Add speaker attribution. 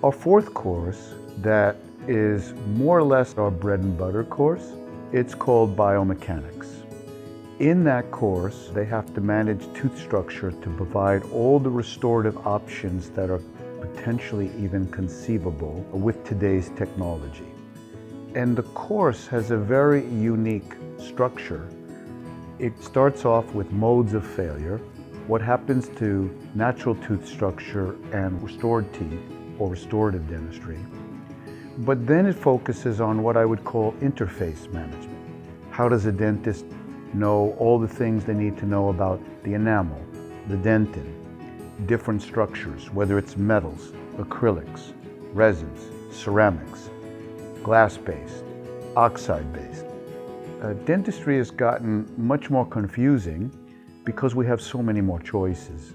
Speaker 1: Our fourth course that is more or less our bread and butter course, it's called Biomechanics. In that course, they have to manage tooth structure to provide all the restorative options that are potentially even conceivable with today's technology. And the course has a very unique structure. It starts off with modes of failure, what happens to natural tooth structure and restored teeth, or restorative dentistry. But then it focuses on what I would call interface management. How does a dentist know all the things they need to know about the enamel, the dentin, different structures, whether it's metals, acrylics, resins, ceramics, glass-based, oxide-based. Dentistry has gotten much more confusing because we have so many more choices.